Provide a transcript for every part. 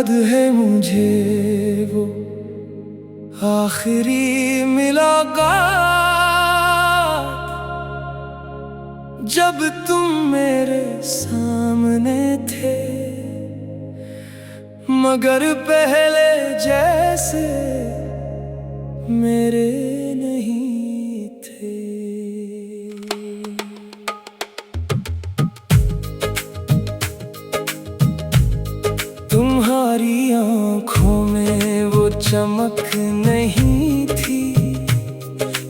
याद है मुझे वो आखिरी मुलाकात, जब तुम मेरे सामने थे, मगर पहले जैसे मेरे नहीं थे। तुम्हारी आँखों में वो चमक नहीं थी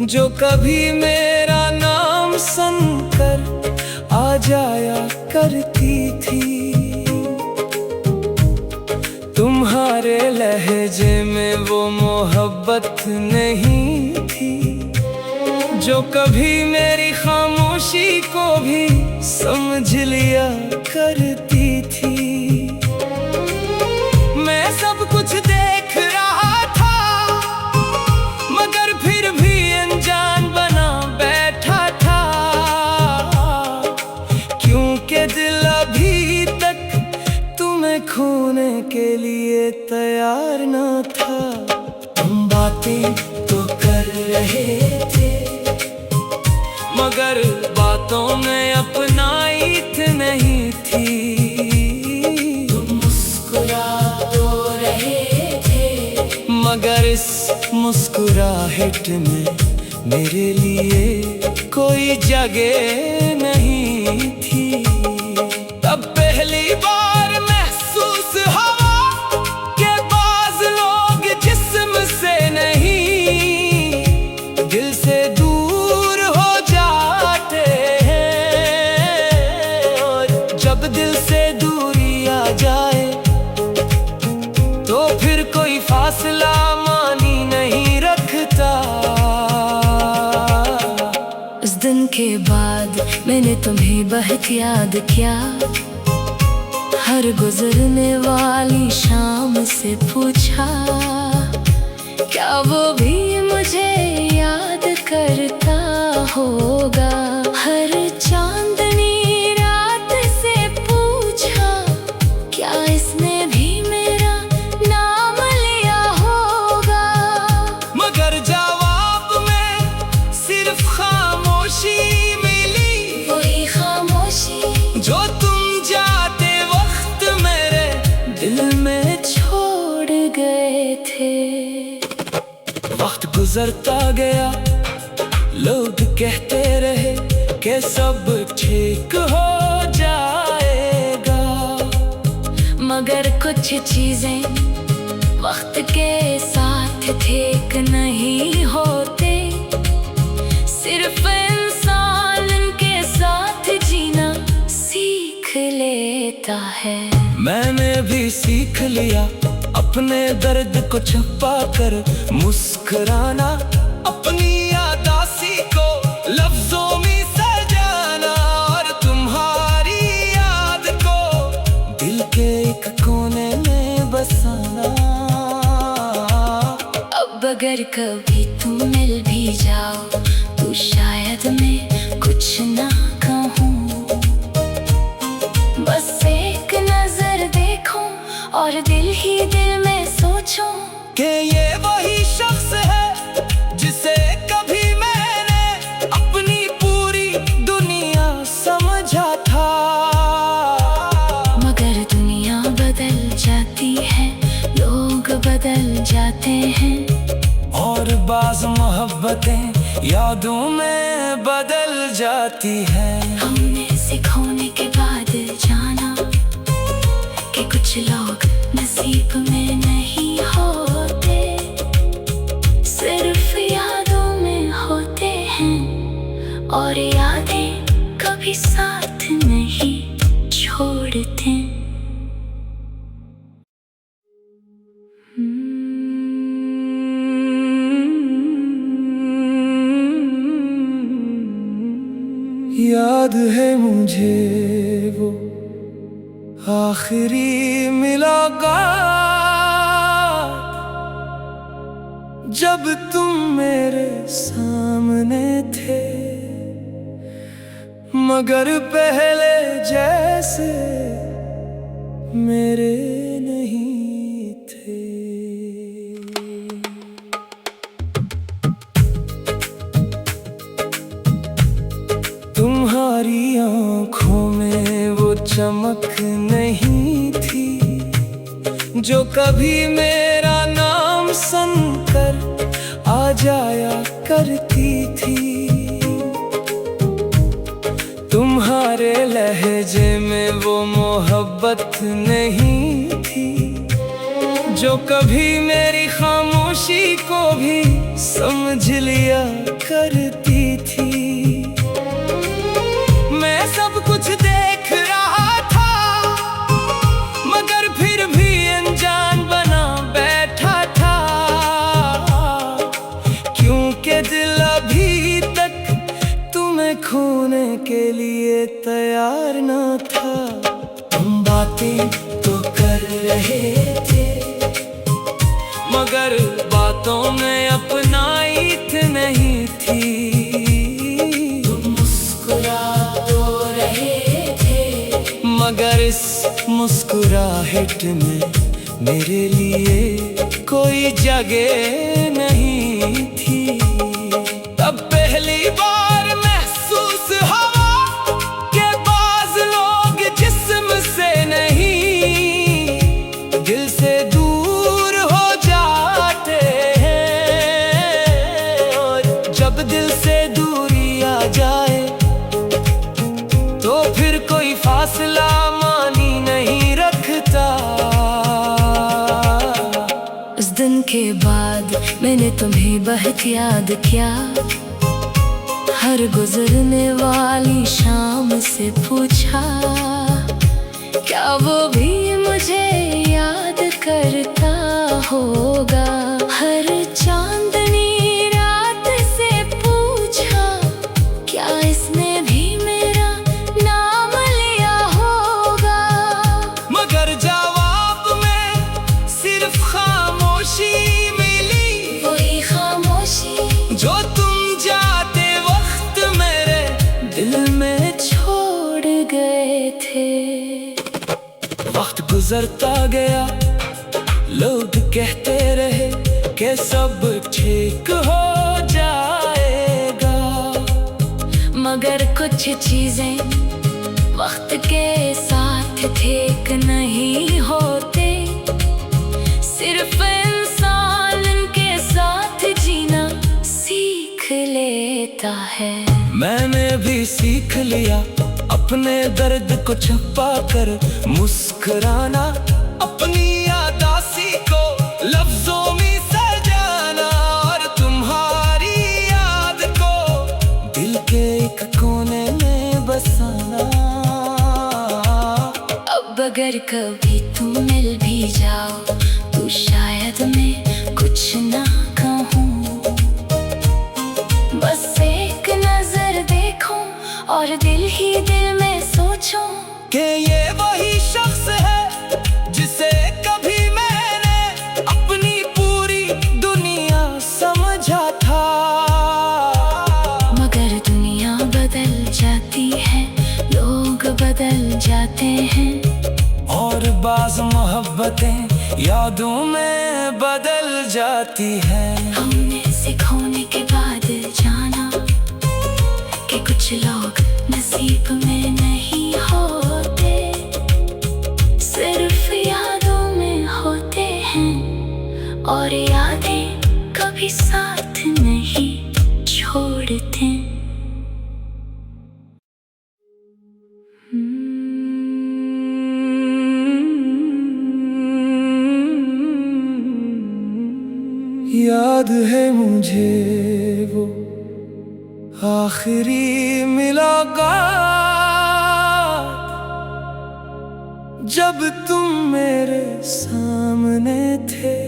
जो कभी मेरा नाम सुनकर आ जाया करती थी। तुम्हारे लहजे में वो मोहब्बत नहीं थी जो कभी मेरी खामोशी को भी समझ लिया करती थी। मैं सब कुछ देख रहा था, मगर फिर भी अनजान बना बैठा था, क्योंकि दिल अभी तक तुम्हें खोने के लिए तैयार न था। तुम बातें तो कर रहे थे, मगर बातों में अपनाइत नहीं थी। मगर इस मुस्कुराहट में मेरे लिए कोई जगह नहीं थी। तब पहली बार महसूस हुआ कि बाज़ लोग जिस्म से नहीं, दिल से दूर हो जाते हैं। और जब दिल से दूरी आ जाए तो फिर कोई फासला मानी नहीं रखता। उस दिन के बाद मैंने तुम्हें बहुत याद किया, हर गुजरने वाली शाम से पूछा, क्या वो भी मुझे याद करता होगा। हर चांदनी रात से पूछा, क्या इसने भी मेरा नाम लिया होगा। मगर जवाब में सिर्फ खामोशी मिली, वही खामोशी जो तुम जाते वक्त मेरे दिल में छोड़ गए थे। वक्त गुजरता गया, लोग कहते रहे कि सब ठीक हो जाएगा, मगर कुछ चीजें वक्त के साथ ठीक नहीं होते। सिर्फ इंसान उनके साथ जीना सीख लेता है। मैंने भी सीख लिया अपने दर्द को छुपा कर मुस्कुराना, अपनी यादासी को लफ्जों में सजाना, और तुम्हारी याद को दिल के एक कोने में बसाना। अब अगर कभी तुम मिल भी जाओ तो शायद मैं कुछ ना कहूँ, बस एक नजर देखूं और दिल ही दिल में सोचूं कि ये वही शख्स है जिसे कभी मैंने अपनी पूरी दुनिया समझा था। मगर दुनिया बदल जाती है, लोग बदल जाते हैं, और बाज़ मोहब्बतें यादों में बदल जाती है। हमने इसे खोने के बाद जाना कि कुछ लोग नसीब में नहीं होते, सिर्फ यादों में होते हैं, और यादें कभी साथ नहीं छोड़ते। याद है मुझे वो आखिरी मुलाकात, जब तुम मेरे सामने थे, मगर पहले जैसे मेरे नहीं चमक नहीं थी जो कभी मेरा नाम सुनकर आ जाया करती थी। तुम्हारे लहजे में वो मोहब्बत नहीं थी जो कभी मेरी खामोशी को भी समझ लिया करती थी। मैं सब कुछ देख रहा था मगर फिर भी अनजान बना बैठा था, क्योंकि दिल अभी तक तुम्हें खोने के लिए तैयार न था। हम बातें तो कर रहे थे मगर बातों में अपनाइत नहीं थी। तुम मुस्कुरा तो रहे थे मगर इस मुस्कुराहट में मेरे लिए कोई जगह नहीं थी। तब पहली बार महसूस हुआ कि बाज़ लोग जिस्म से नहीं दिल से दूर हो जाते हैं, और जब दिल से दूरी आ जाए तो फिर कोई फासला मानी नहीं रखता। उस दिन के बाद मैंने तुम्हें बहुत याद किया, हर गुजरने वाली शाम से पूछा क्या वो भी मुझे याद करता होगा। हर चांदनी रात से पूछा क्या इसने भी मेरा नाम लिया होगा, मगर जवाब में सिर्फ खामोशी मिली, वही खामोशी जो तुम जाते वक्त मेरे दिल में छोड़ गए थे। वक्त गुजरता गया, लोग कहते रहे कि सब ठीक हो जाएगा, मगर कुछ चीजें वक्त के साथ ठीक नहीं होते। सिर्फ इंसान उनके साथ जीना सीख लेता है। मैंने भी सीख लिया अपने दर्द को छुपा कर मुस्कुराना, अपनी यादासी को लफ्जों में सजाना, और तुम्हारी याद को दिल के एक कोने में बसाना। अब अगर कभी तुम मिल भी जाओ तो शायद मैं कुछ ना कहूँ, बस एक नजर देखूं और दिल ही दिल में सोचूं कि ये वही शख्स है जिसे कभी मैंने अपनी पूरी दुनिया समझा था। मगर दुनिया बदल जाती है, लोग बदल जाते हैं, और बाज़ मोहब्बतें यादों में बदल जाती हैं। हमने से खोने के बाद जाना कि कुछ लोग नसीब में नहीं होते, सिर्फ यादों में होते हैं, और यादें कभी साथ नहीं छोड़ते। याद है मुझे वो आखिरी मुलाकात जब तुम मेरे सामने थे,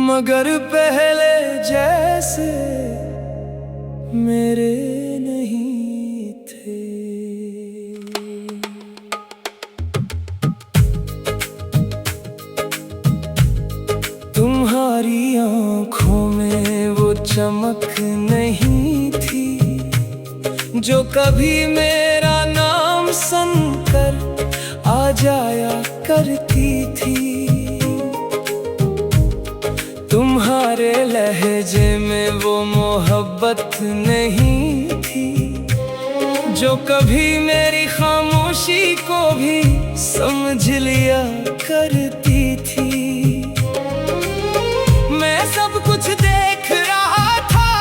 मगर पहले जैसे मेरे नहीं थे। तुम्हारी आँखों में वो चमक नहीं थी जो कभी मेरा नाम सुनकर आ जाया करती थी। तुम्हारे लहजे में वो मोहब्बत नहीं थी जो कभी मेरी खामोशी को भी समझ लिया करती थी। मैं सब कुछ देख रहा था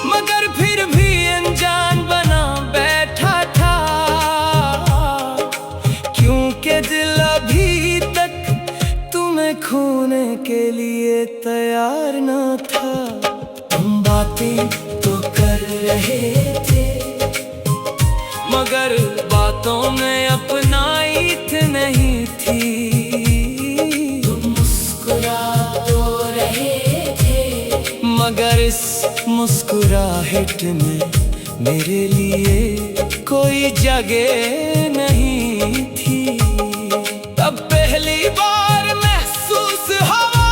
मगर फिर भी अनजान बना बैठा था, क्योंकि दिल अभी तक तुम्हें खोने के लिए तैयार न था। हम बातें तो कर रहे थे मगर बातों में अपनाइत नहीं थी। तुम मुस्कुरा तो रहे थे मगर इस मुस्कुराहट में मेरे लिए कोई जगह नहीं थी। तब पहली बार महसूस हुआ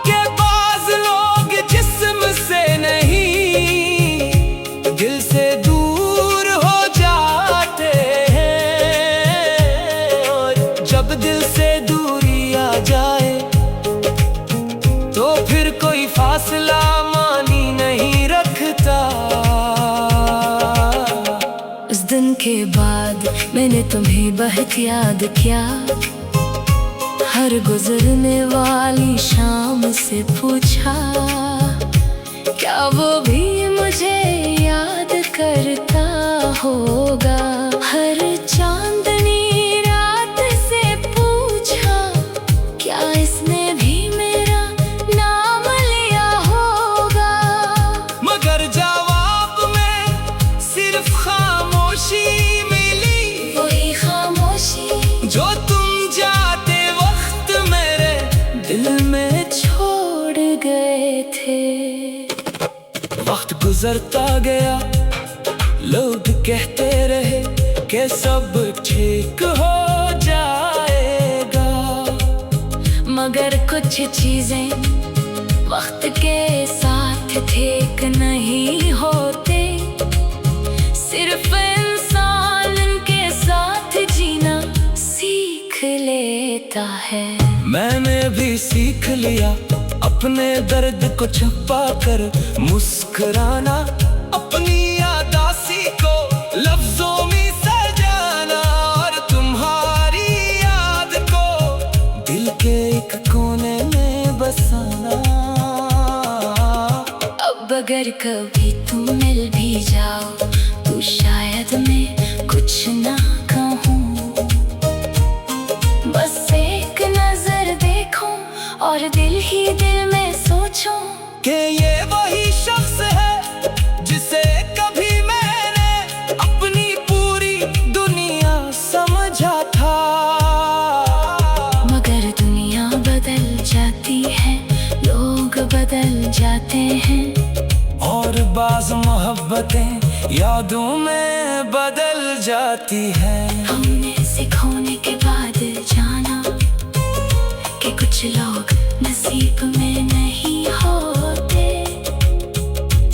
कि बाज़ लोग जिस्म से नहीं दिल से दूर हो जाते हैं, और जब दिल से दूरी आ जाए तो फिर कोई फासला मानी नहीं रखता। उस दिन के बाद मैंने तुम्हें बहुत याद किया, हर गुजरने वाली शाम से पूछा क्या वो भी मुझे याद करता होगा। हर चांदनी रात से पूछा क्या इसने भी मेरा नाम लिया होगा, मगर जवाब में सिर्फ खामोशी मिली, वही खामोशी जो तुम जाते वक्त मेरे दिल में छोड़ गए थे। वक्त गुजरता गया, लोग कहते रहे कि सब ठीक हो जाएगा, मगर कुछ चीजें वक्त के साथ ठीक नहीं होते। सिर्फ इंसान के साथ जीना सीख लेता है। मैंने भी सीख लिया अपने दर्द को छुपा कर मुस्कुराना, अपनी यादासी को लफ्जों में सजाना, और तुम्हारी याद को दिल के एक कोने में बसाना। अब अगर कभी तुम मिल भी जाओ तो शायद मैं कुछ ना कहूँ, बस एक नजर देखूं और दिल ही दिल में सोचूं कि ये वही शख्स है जिसे कभी मैंने अपनी पूरी दुनिया समझा था। मगर दुनिया बदल जाती है, लोग बदल जाते हैं, और बाज़ मोहब्बतें यादों में बदल जाती हैं। हमने सिखोने के बाद जाना कि कुछ लोग नसीब में नहीं होते,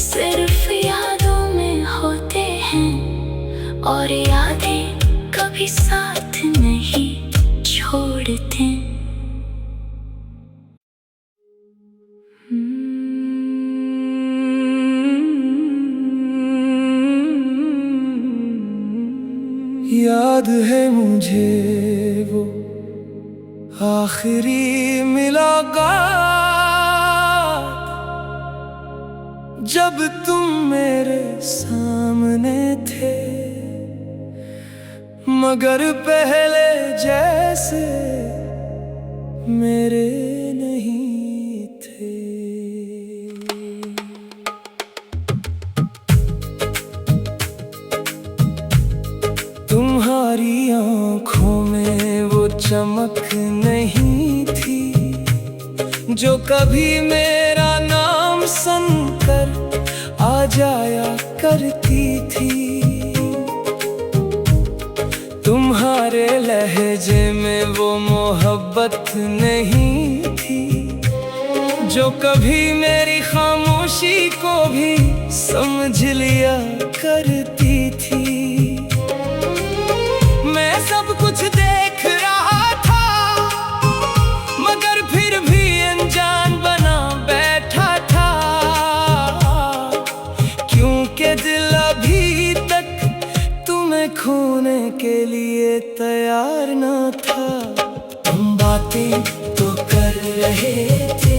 सिर्फ यादों में होते हैं, और यादें कभी साथ नहीं छोड़ते। याद है मुझे वो आखिरी मुलाकात जब तुम मेरे सामने थे, मगर पहले जैसे मेरे नहीं थे। तुम्हारी आँखों में वो चमक नहीं थी जो कभी मेरा नाम सुनकर आ जाया करती थी। तुम्हारे लहजे में वो मोहब्बत नहीं थी जो कभी मेरी खामोशी को भी समझ लिया करती थी। मैं सब कुछ देख रहा था मगर फिर भी अनजान बना बैठा था, क्योंकि दिल अभी तक बातें तो कर रहे थे,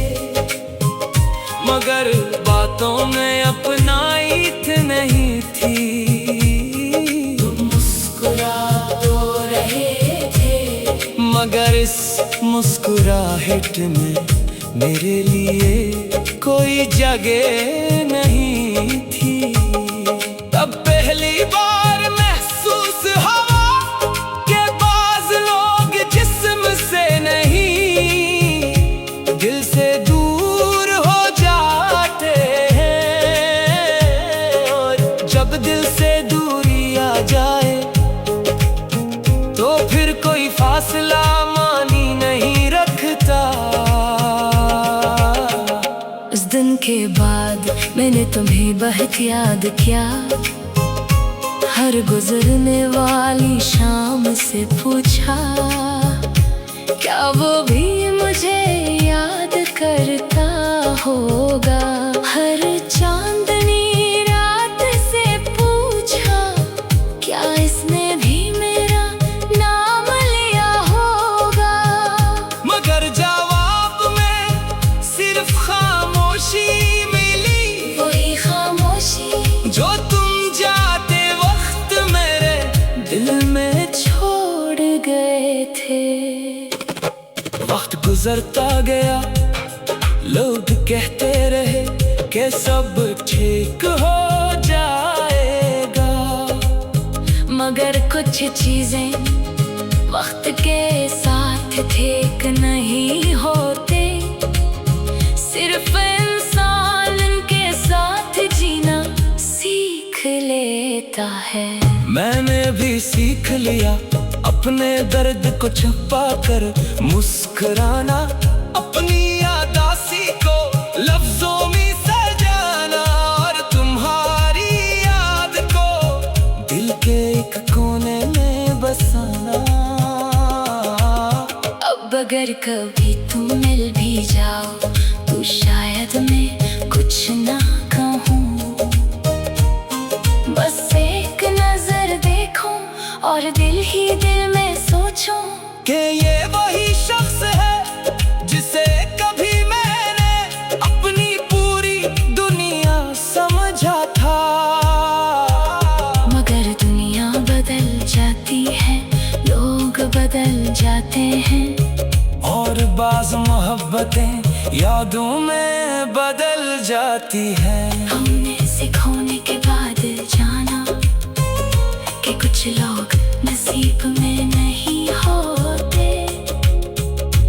मगर बातों में अपनाइत नहीं थी। तुम मुस्कुरा तो रहे थे, मगर इस मुस्कुराहट में मेरे लिए कोई जगह नहीं थी। तब पहली बार महसूस हवा के बाज़ लोग जिस्म से नहीं दिल से दूर हो जाते हैं, और जब दिल से दूरी आ जाए तो फिर कोई फासला मानी नहीं रखता। उस दिन के बाद मैंने तुम्हें बहुत याद किया, हर गुजरने वाली शाम से पूछा क्या वो भी मुझे याद करता होगा। हर चांदनी रात से पूछा क्या इसने भी मेरा नाम लिया होगा, मगर जवाब में सिर्फ खामोशी मिली, वही खामोशी जो तुम जाते वक्त मेरे दिल में छोड़ गए थे। वक्त गुजरता गया, लोग कहते रहे कि सब ठीक हो जाएगा, मगर कुछ चीजें वक्त के साथ ठीक नहीं होते। सिर्फ इंसान के साथ जीना सीख लेता है। मैंने भी सीख लिया अपने दर्द को छुपा कर मुस्कुराना, अपनी यादासी को लफ्जों में सजाना, और तुम्हारी याद को दिल के एक कोने में बसाना। अब अगर कभी तुम मिल भी जाओ तो शायद मैं कुछ ना कहूँ, बस एक नजर देखूं और दिल ही दिल में सोचूं कि ये वही शख्स है जिसे कभी मैंने अपनी पूरी दुनिया समझा था। मगर दुनिया बदल जाती है, लोग बदल जाते हैं, और बाज़ मोहब्बतें यादों में बदल जाती हैं। हमने सिखोने के बाद जाना कि कुछ लोग नसीब में नहीं होते,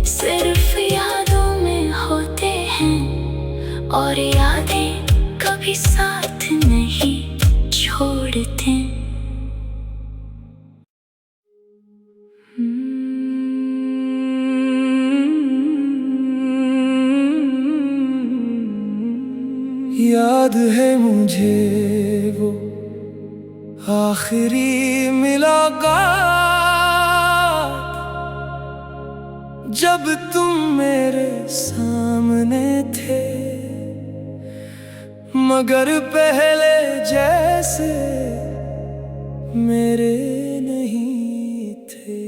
सिर्फ यादों में होते हैं, और यादें कभी साथ नहीं छोड़ते। याद है मुझे वो आखिरी मुलाकात, जब तुम मेरे सामने थे, मगर पहले जैसे मेरे नहीं थे।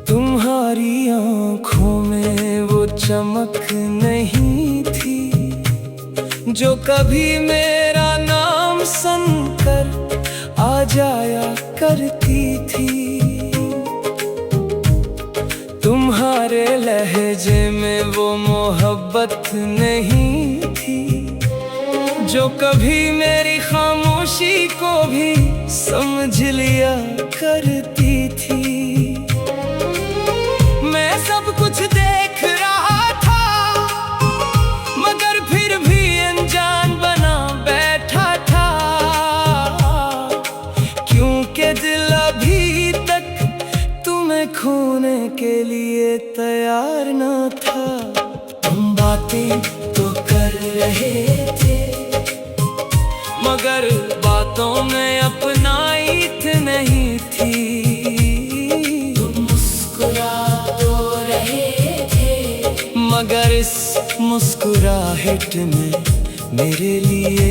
तुम्हारी आँखों में वो चमक नहीं थी जो कभी मेरा नाम सुनकर आ जाया करती थी। तुम्हारे लहजे में वो मोहब्बत नहीं थी जो कभी मेरी खामोशी को भी समझ लिया करती थी। मैं सब कुछ देख रहा था, मगर फिर भी अनजान बना बैठा था, क्योंकि दिल अभी तक तुम्हें खोने के लिए तैयार न था। तुम बातें तो कर रहे थे, मगर बातों में अपनाइत नहीं थी। मगर इस मुस्कुराहट में मेरे लिए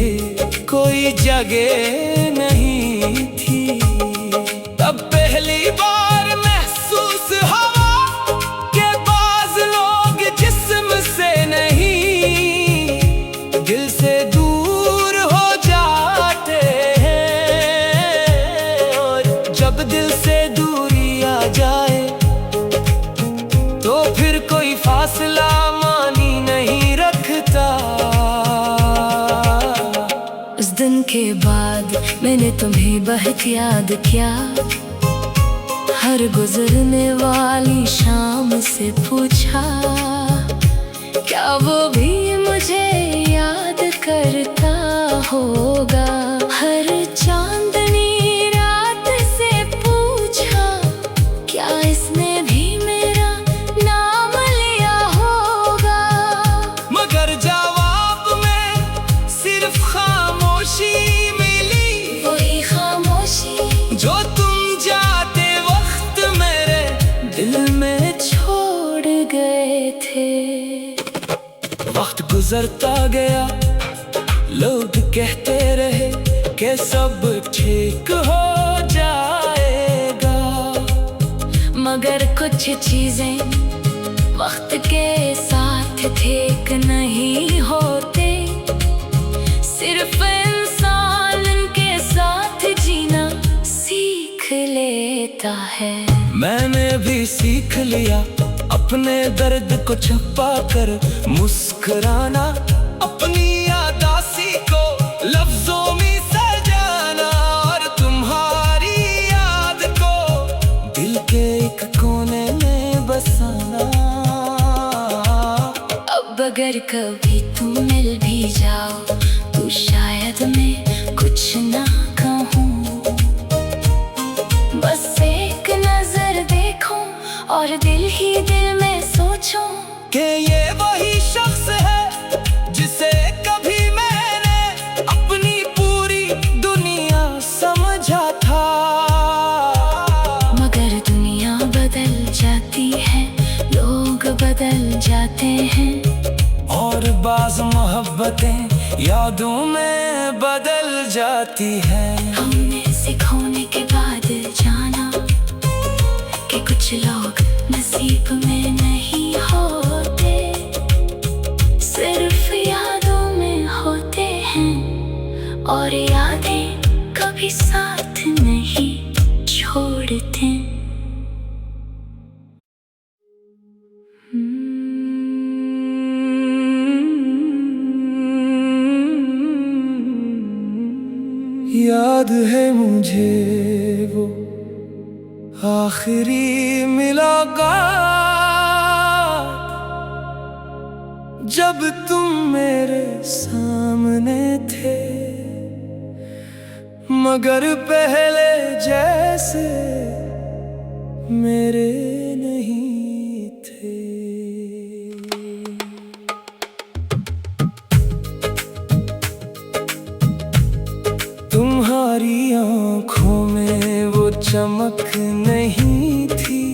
कोई जगह नहीं थी। तब पहली बार महसूस हवा के बाज़ लोग जिस्म से नहीं दिल से दूर हो जाते हैं। और जब दिल से दूरी आ जाए तो फिर कोई फासला मानी नहीं रखता। उस दिन के बाद मैंने तुम्हें बहुत याद किया। हर गुजरने वाली शाम से पूछा, क्या वो भी मुझे याद करता होगा। हर चांदनी रात से पूछा, क्या इसने भी मेरा नाम लिया होगा। मगर जवाब में सिर्फ खामोशी मिली, वही खामोशी जो तुम जाते वक्त मेरे दिल में छोड़ गए थे। वक्त गुजरता गया, लोग कहते रहे कि सब ठीक हो जाएगा। मगर कुछ चीजें वक्त के साथ ठीक नहीं होते। सिर्फ इंसान के साथ जीना सीख लेता है। मैंने भी सीख लिया अपने दर्द को छुपा कर मुस्कुराना, अपनी यादासी को लफ्जों में सजाना और तुम्हारी याद को दिल के एक कोने में बसाना। अब अगर कभी तुम मिल भी जाओ तो शायद मैं कुछ ना कहूँ। बस एक नजर देखूं और दिल ही दिल में सोचूं कि ये वही शख्स है जिसे कभी मैंने अपनी पूरी दुनिया समझा था। मगर दुनिया बदल जाती है, लोग बदल जाते हैं, और बाज़ मोहब्बतें यादों में बदल जाती हैं। हमने सिखोने के बाद जाना कि कुछ लोग नसीब में नहीं होते, सिर्फ यादों में होते हैं। और यादें कभी साथ नहीं छोड़ते। याद है मुझे वो आखिरी मुलाकात, जब तुम मेरे सामने थे, मगर पहले जैसे मेरे नहीं थे। तुम्हारी आँखों में वो चमक नहीं थी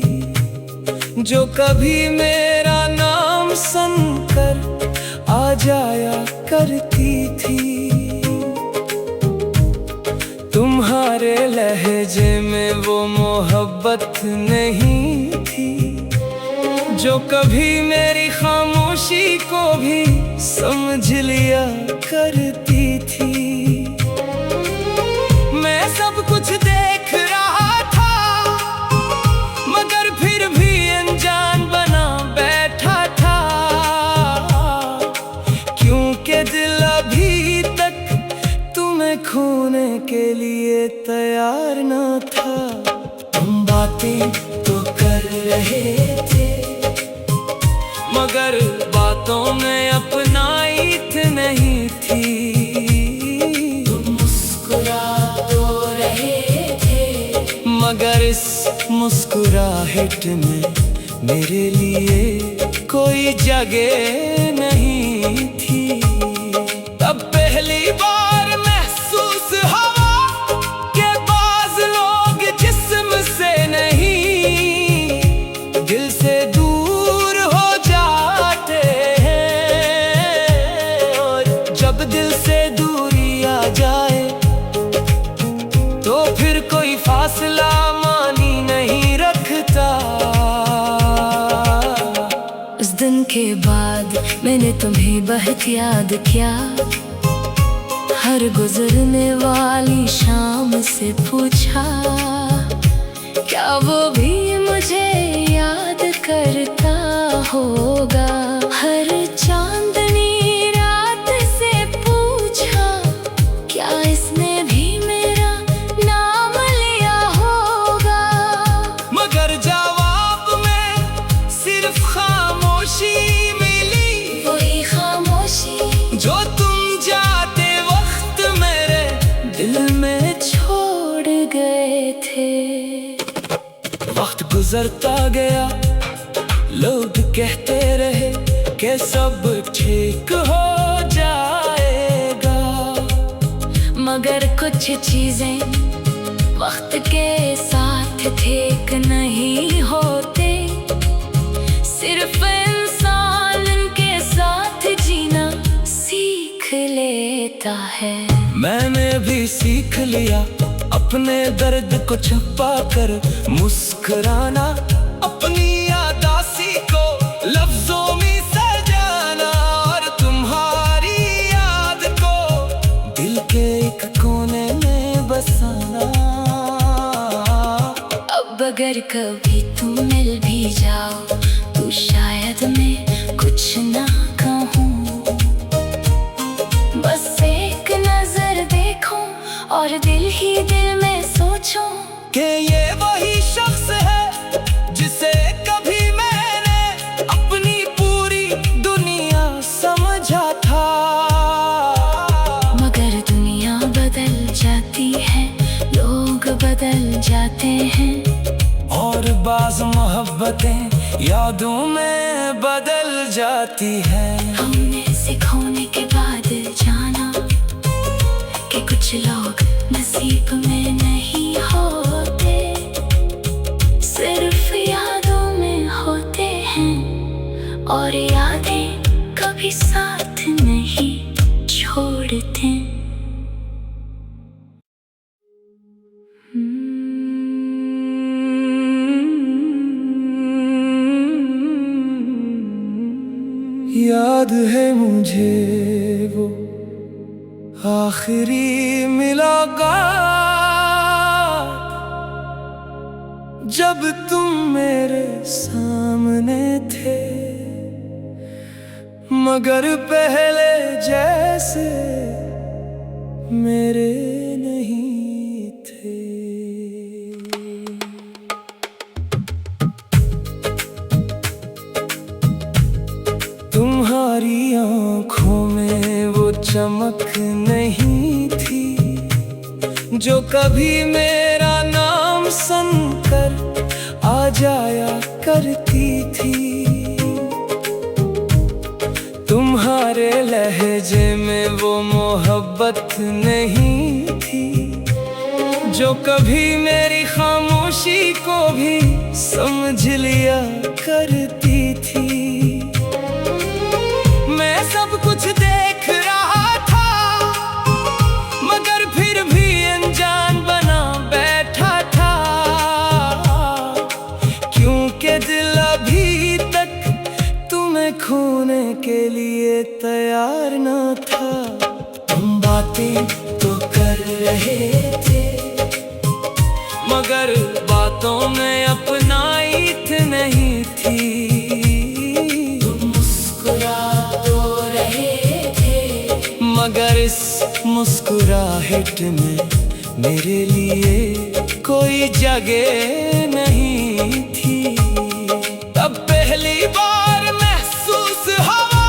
जो कभी मेरा नाम सुनकर आ जाया करती थी। तुम्हारे लहजे में वो मोहब्बत नहीं थी जो कभी मेरी खामोशी को भी समझ लिया करती थी। मैं सब कुछ देख रहा था मगर फिर भी अनजान बना बैठा था, क्योंकि दिल अभी तक तुम्हें खोने के लिए तैयार न था। हम बातें तो कर रहे थे मगर बातों में अपनाइत नहीं थी। मगर इस मुस्कुराहट में मेरे लिए कोई जगह नहीं थी। तब पहली बार महसूस हवा के बाज़ लोग जिस्म से नहीं दिल से दूर हो जाते हैं। और जब दिल दिन के बाद मैंने तुम्हें बहुत याद किया। हर गुजरने वाली शाम से पूछा, क्या वो भी मुझे याद करता होगा। हर चांदनी रात से पूछा, क्या इसने भी मेरा नाम लिया होगा। मगर जवाब में सिर्फ खामोशी मिली, वही खामोशी जो तुम जाते वक्त मेरे दिल में छोड़ गए थे। वक्त गुजरता गया, लोग कहते रहे कि सब ठीक हो जाएगा। मगर कुछ चीजें वक्त के साथ ठीक नहीं होते। सिर्फ इंसान के साथ जीना सीख लेता है। मैंने भी सीख लिया अपने दर्द को छुपा कर मुस्कुराना, अपनी यादासी को लफ्जों में सजाना, और तुम्हारी याद को दिल के एक कोने में बसाना। अब अगर कभी तुम मिल भी जाओ तो शायद मैं कुछ ना कहूँ, बस एक नजर देखूं और दिल ही दिल में सोचूं कि ये वही शख्स है जिसे कभी मैंने अपनी पूरी दुनिया समझा था। मगर दुनिया बदल जाती है, लोग बदल जाते हैं, और बाज़ मोहब्बतें यादों में बदल जाती हैं। हमने से खोने के बाद जाना कि कुछ लोग नसीब में नहीं होते, सिर्फ यादों में होते हैं, और यादें कभी साथ नहीं छोड़ते। याद है मुझे वो आखिरी मुलाकात, जब तुम मेरे सामने थे, मगर पहले जैसे मेरे नहीं थे। तुम्हारी आँखों में वो चमक नहीं थी, जो कभी मेरा नाम सुनकर आ जाया करती थी। तुम्हारे लहजे में वो मोहब्बत नहीं थी, जो कभी मेरी खामोशी को भी समझ लिया करती थी। मैं सब कुछ देख रहा था, मगर फिर भी अनजान बना बैठा था, क्योंकि दिल अभी तक तुम्हें खोने के लिए तैयार न था। हम बातें तो कर रहे थे, मगर बातों में अपनाइत नहीं थी। मगर इस मुस्कुराहट में मेरे लिए कोई जगह नहीं थी। तब पहली बार महसूस हुआ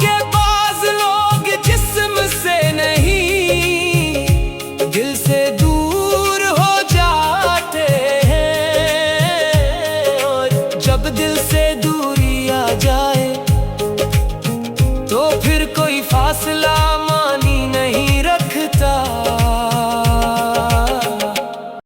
कि बाज़ लोग जिस्म से नहीं, दिल से दूर हो जाते हैं, और जब दिल से दूरी आ जाए